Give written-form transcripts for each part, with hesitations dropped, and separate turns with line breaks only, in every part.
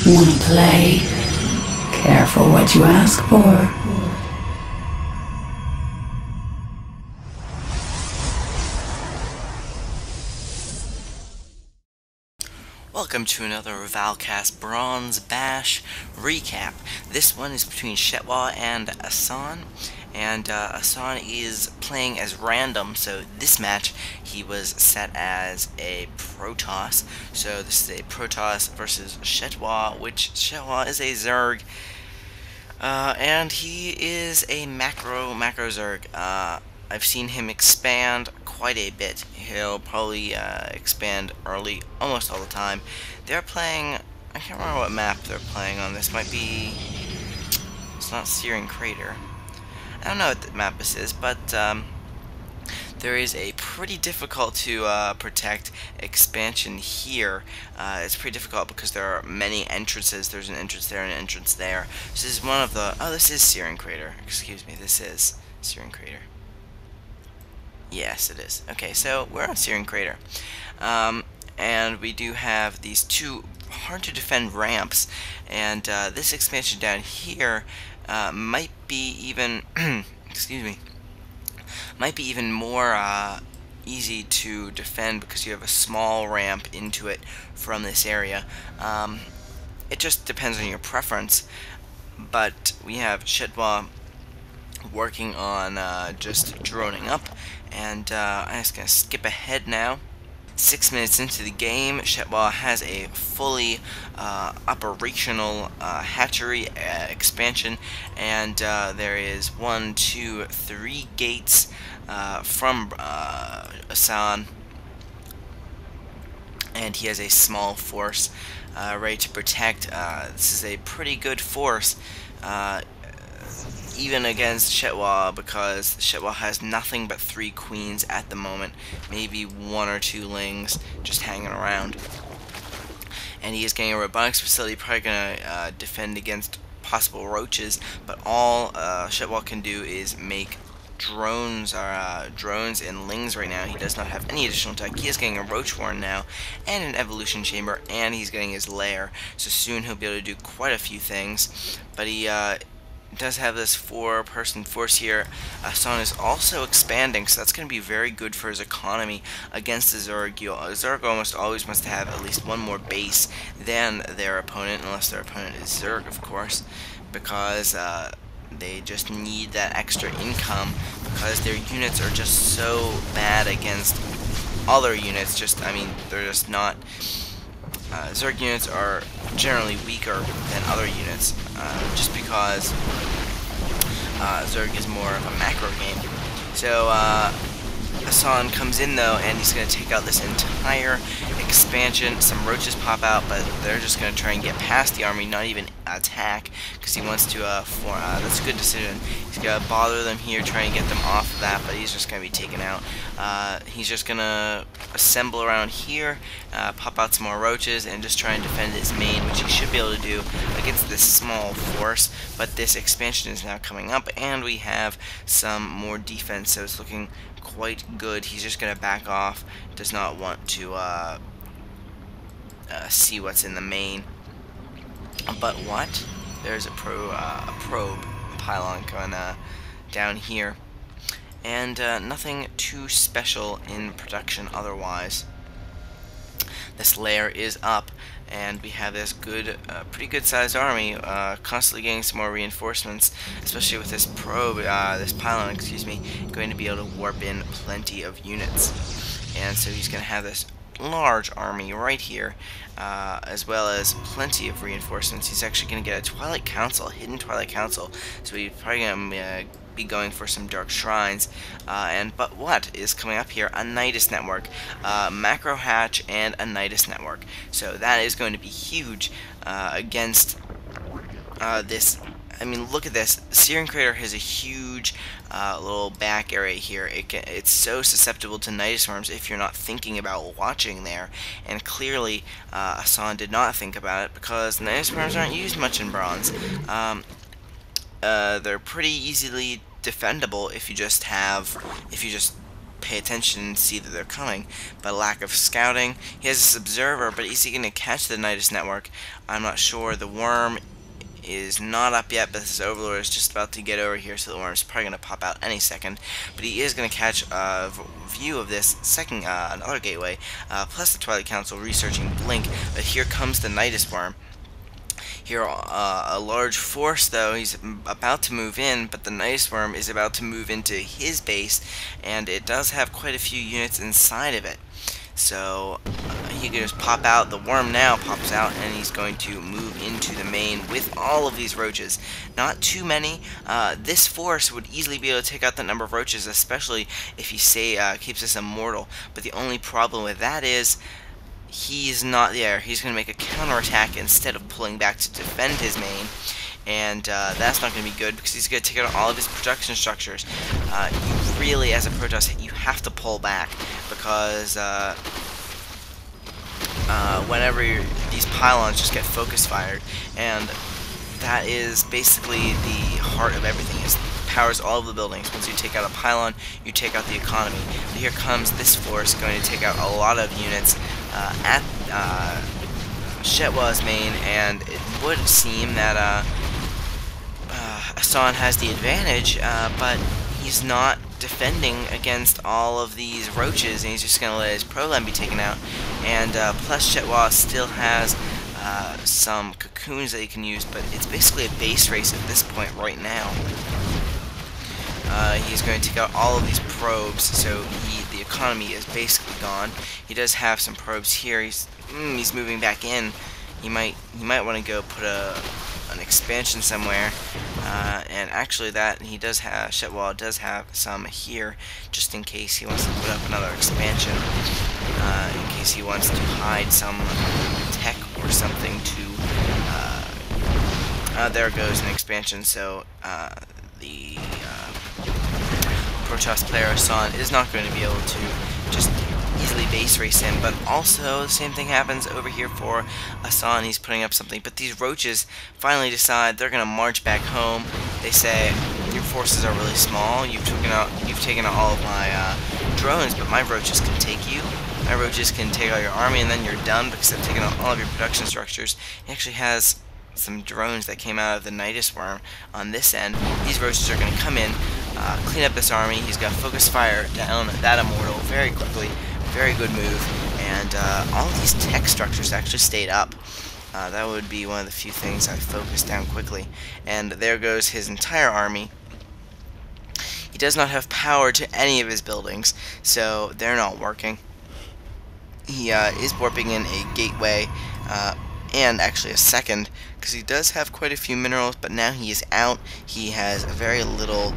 Wanna play? Careful what you ask for.
Welcome to another ValCast Bronze Bash recap. This one is between Chetwa and Assassane, and Assassane is playing as random, so this match he was set as a Protoss. So this is a Protoss versus Chetwa, which Chetwa is a Zerg, and he is a macro Zerg. I've seen him expand quite a bit. He'll probably expand early almost all the time. They're playing, I can't remember what map they're playing on. This might be, it's not Searing Crater. I don't know what the map this is, but there is a pretty difficult to protect expansion here. It's pretty difficult because there are many entrances. There's an entrance there and an entrance there. So this is one of the, oh, this is Searing Crater. Excuse me, this is Searing Crater. Yes, it is. Okay, so we're on Searing Crater. And we do have these two hard-to-defend ramps. And this expansion down here might be even... excuse me. Might be even more easy to defend because you have a small ramp into it from this area. It just depends on your preference. But we have Chetwa working on just droning up, and I'm just going to skip ahead now. 6 minutes into the game, Chetwa has a fully operational hatchery expansion, and there is 1, 2, 3 gates from Assassane, and he has a small force ready to protect. This is a pretty good force, even against Chetwa, because Chetwa has nothing but 3 queens at the moment, maybe 1 or 2 lings just hanging around. And he is getting a robotics facility, probably going to defend against possible roaches, but all Chetwa can do is make drones and lings right now. He does not have any additional tech. He is getting a roach horn now and an evolution chamber, and he's getting his lair, so soon he'll be able to do quite a few things. But he does have this 4-person force here. Assassane is also expanding, so that's going to be very good for his economy against the Zerg. Zerg almost always must have at least 1 more base than their opponent, unless their opponent is Zerg, of course, because they just need that extra income, because their units are just so bad against other units. I mean, they're just not... Zerg units are generally weaker than other units, just because Zerg is more of a macro game. So Assassane comes in though, and he's going to take out this entire expansion. Some roaches pop out, but they're just going to try and get past the army, not even attack, because he wants to that's a good decision. He's going to bother them here, try and get them off of that, but he's just going to be taken out. He's just going to assemble around here, pop out some more roaches, and just try and defend his main, which he should be able to do against this small force. But this expansion is now coming up, and we have some more defense, so it's looking quite good. He's just going to back off, does not want to see what's in the main. But what? There's a probe pylon going down here, and nothing too special in production otherwise. This layer is up, and we have this good, pretty good sized army, constantly getting some more reinforcements, especially with this probe, this pylon, excuse me, going to be able to warp in plenty of units. And so he's going to have this large army right here, as well as plenty of reinforcements. He's actually going to get a Twilight Council, hidden Twilight Council, so he's probably going to be going for some Dark Shrines. But what is coming up here? A Nidus Network, Macro Hatch, and a Nidus Network. So that is going to be huge against this. I mean, look at this. Searing Crater has a huge little back area here. It's so susceptible to Nidus Worms if you're not thinking about watching there. And clearly, Assassane did not think about it, because Nidus Worms aren't used much in Bronze. They're pretty easily defendable if you just pay attention and see that they're coming, but lack of scouting. He has this observer, but is he going to catch the Nidus network? I'm not sure. The worm is not up yet, but this overlord is just about to get over here, so the worm's probably going to pop out any second. But he is going to catch a view of this second, another gateway, plus the Twilight Council researching Blink. But here comes the Nidus worm. Here, a large force, though, he's about to move in, but the Nidus worm is about to move into his base, and it does have quite a few units inside of it. So he can just pop out. The worm now pops out, and he's going to move into the main with all of these roaches. Not too many. This force would easily be able to take out that number of roaches, especially if he keeps us immortal. But the only problem with that is he's not there. He's going to make a counterattack instead of pulling back to defend his main. And that's not going to be good because he's going to take out all of his production structures. You really, as a Protoss, you have to pull back because whenever these pylons just get focus fired, and that is basically the heart of everything. It powers all of the buildings. Once you take out a pylon, you take out the economy. But here comes this force going to take out a lot of units at chetewas main, and it would seem that assassane has the advantage, but he's not defending against all of these roaches, and he's just going to let his program be taken out. And plus chetewas still has some cocoons that he can use, but it's basically a base race at this point right now. He's going to take out all of these probes, so the economy is basically gone. He does have some probes here. He's moving back in. He might want to go put an expansion somewhere, and actually that he does have, chetewas does have some here, just in case he wants to put up another expansion, in case he wants to hide some tech or something to, there goes an expansion. So the Protoss player assassane is not going to be able to just easily base race him, but also the same thing happens over here for assassane. He's putting up something, but these roaches finally decide they're going to march back home. They say, your forces are really small, you've taken out all of my drones, but my roaches can take you. My roaches can take out your army, and then you're done because I've taken out all of your production structures. He actually has some drones that came out of the Nidus worm on this end. These roaches are going to come in, clean up this army. He's got focus fire down that immortal very quickly. Very good move, and all of these tech structures actually stayed up. That would be one of the few things I focused down quickly. And there goes his entire army. He does not have power to any of his buildings, so they're not working. He is warping in a gateway, and actually a second, because he does have quite a few minerals, but now he is out. He has very little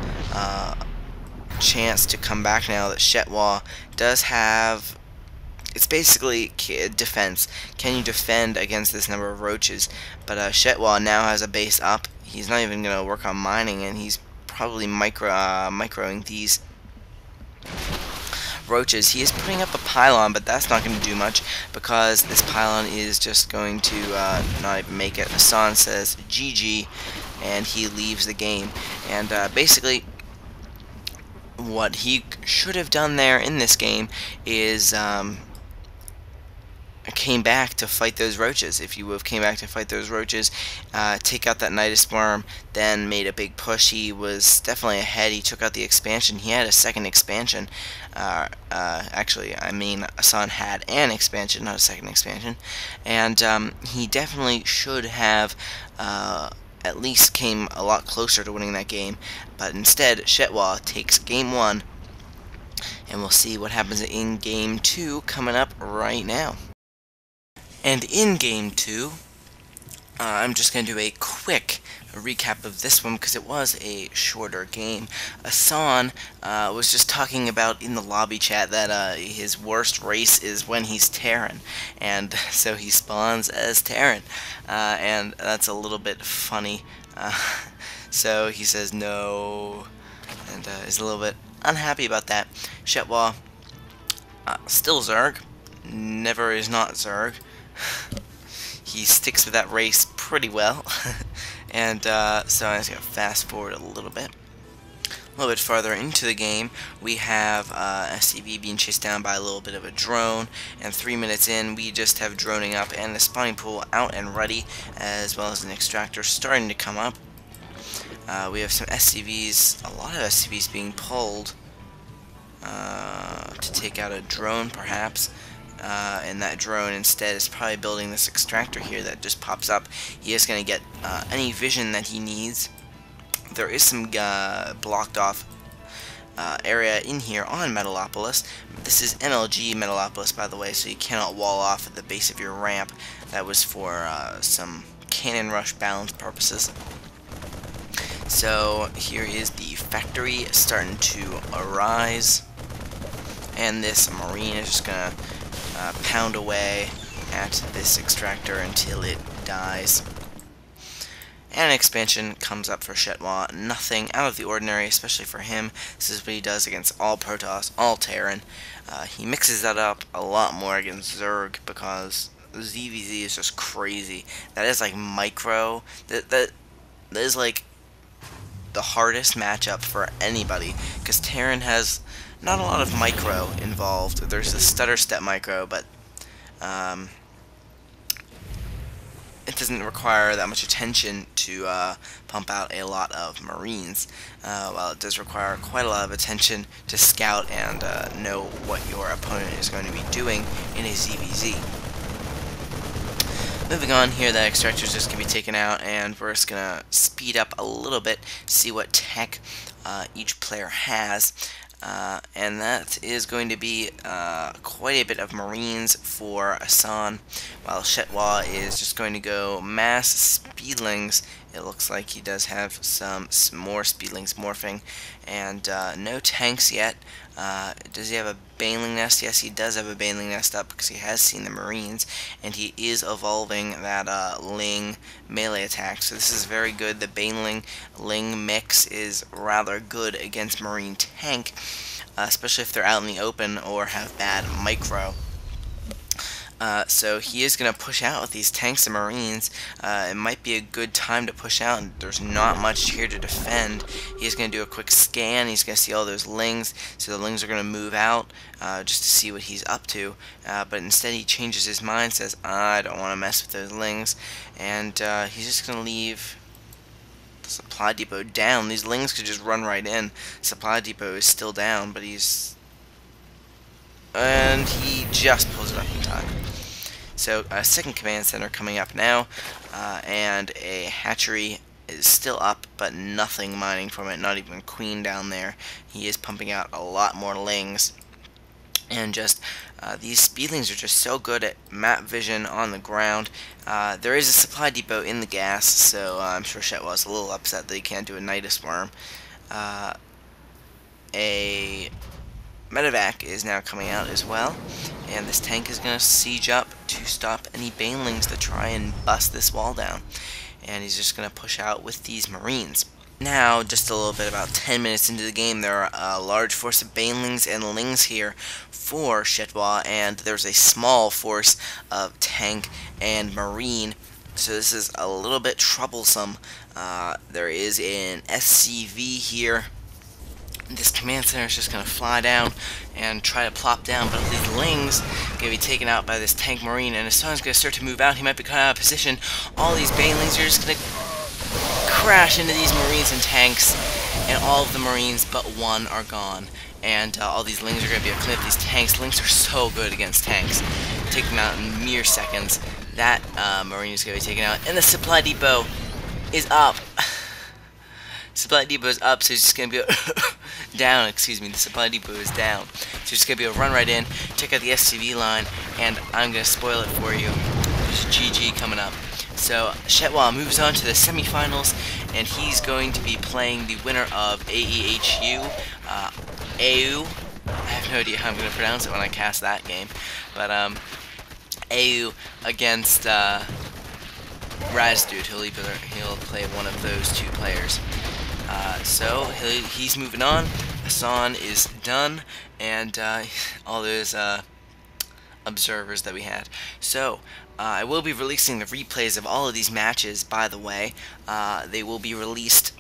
chance to come back now that chetewas does have. It's basically defense. Can you defend against this number of roaches? But chetewas now has a base up. He's not even going to work on mining, and he's probably microing these roaches. He is putting up a pylon, but that's not going to do much because this pylon is just going to not even make it. Assassane says GG, and he leaves the game. And basically what he should have done there in this game is came back to fight those roaches. If you would have came back to fight those roaches, take out that Nidus worm, then made a big push. He was definitely ahead. He took out the expansion. He had a second expansion. Actually, I mean, assassane had an expansion, not a second expansion. And he definitely should have at least came a lot closer to winning that game, but instead chetewas takes game 1, and we'll see what happens in game 2 coming up right now. And in game 2, I'm just going to do a quick recap of this one because it was a shorter game. Assassane was just talking about in the lobby chat that his worst race is when he's Terran, and so he spawns as Terran, and that's a little bit funny. So he says no, and is a little bit unhappy about that. chetewas, still Zerg, never is not Zerg. He sticks with that race pretty well. And so I just gotta fast forward a little bit. A little bit farther into the game, we have SCV being chased down by a little bit of a drone, and 3 minutes in, we just have droning up and the spawning pool out and ready, as well as an extractor starting to come up. We have some SCVs, a lot of SCVs being pulled to take out a drone, perhaps. And that drone instead is probably building this extractor here that just pops up. He is going to get any vision that he needs. There is some blocked off area in here on Metalopolis. This is MLG Metalopolis, by the way, so you cannot wall off at the base of your ramp. That was for some cannon rush balance purposes. So here is the factory starting to arise, and this marine is just gonna pound away at this extractor until it dies. And an expansion comes up for Chetwa. Nothing out of the ordinary, especially for him. This is what he does against all Protoss, all Terran. He mixes that up a lot more against Zerg because ZVZ is just crazy. That is like micro. That is like the hardest matchup for anybody because Terran has not a lot of micro involved. There's a stutter step micro, but it doesn't require that much attention to pump out a lot of Marines, while it does require quite a lot of attention to scout and know what your opponent is going to be doing in a ZVZ. Moving on here, that extractor is just going to be taken out, and we're just going to speed up a little bit, see what tech each player has. And that is going to be quite a bit of Marines for Assassane, while Chetwa is just going to go mass Speedlings. It looks like he does have some more Speedlings morphing, and no tanks yet. Does he have a Baneling Nest? Yes, he does have a Baneling Nest up because he has seen the Marines, and he is evolving that Ling melee attack. So this is very good. The Baneling-Ling mix is rather good against Marine tank, especially if they're out in the open or have bad micro. So he is going to push out with these tanks and Marines. It might be a good time to push out, and there's not much here to defend. He's going to do a quick scan. He's going to see all those Lings, so the Lings are going to move out just to see what he's up to. But instead he changes his mind, says, I don't want to mess with those Lings, and he's just going to leave the supply depot down. These Lings could just run right in. Supply depot is still down, but he's... and he just pulls it up in time. So a second command center coming up now, and a hatchery is still up, but nothing mining from it, not even Queen down there. He is pumping out a lot more Lings, and just these Speedlings are just so good at map vision on the ground. There is a supply depot in the gas, so I'm sure Chet was a little upset that he can't do a Nidus Worm. A medevac is now coming out as well, and this tank is going to siege up to stop any Banelings that try and bust this wall down, and he's just going to push out with these Marines. Now, just a little bit about 10 minutes into the game, there are a large force of Banelings and Lings here for Chetwa, and there's a small force of tank and Marine, so this is a little bit troublesome. There is an SCV here. This command center is just going to fly down and try to plop down, but these Lings are going to be taken out by this tank Marine, and as soon as he's going to start to move out, he might be cut out of position. All these Banelings are just going to crash into these Marines and tanks, and all of the Marines but one are gone. And all these Lings are going to be able to clean up these tanks. Lings are so good against tanks. Take them out in mere seconds. That Marine is going to be taken out, and the supply depot is up. Supply depot is up, so it's just going to be down, excuse me, the supply depot is down. So it's going to be able to run right in, check out the SCV line, and I'm going to spoil it for you. There's GG coming up. So Chetwa moves on to the semifinals, and he's going to be playing the winner of AEHU, AU. I have no idea how I'm going to pronounce it when I cast that game, but AU against Razdude. He'll play one of those two players. So he's moving on. Hassan is done, and all those observers that we had. So I will be releasing the replays of all of these matches, by the way. They will be released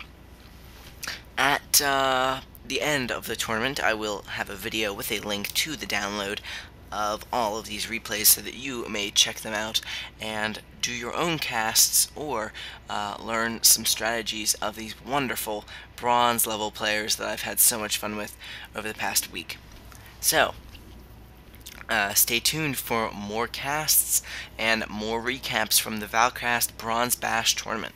at the end of the tournament, I will have a video with a link to the download of all of these replays so that you may check them out and do your own casts or learn some strategies of these wonderful bronze level players that I've had so much fun with over the past week. So, stay tuned for more casts and more recaps from the ValCast Bronze Bash Tournament.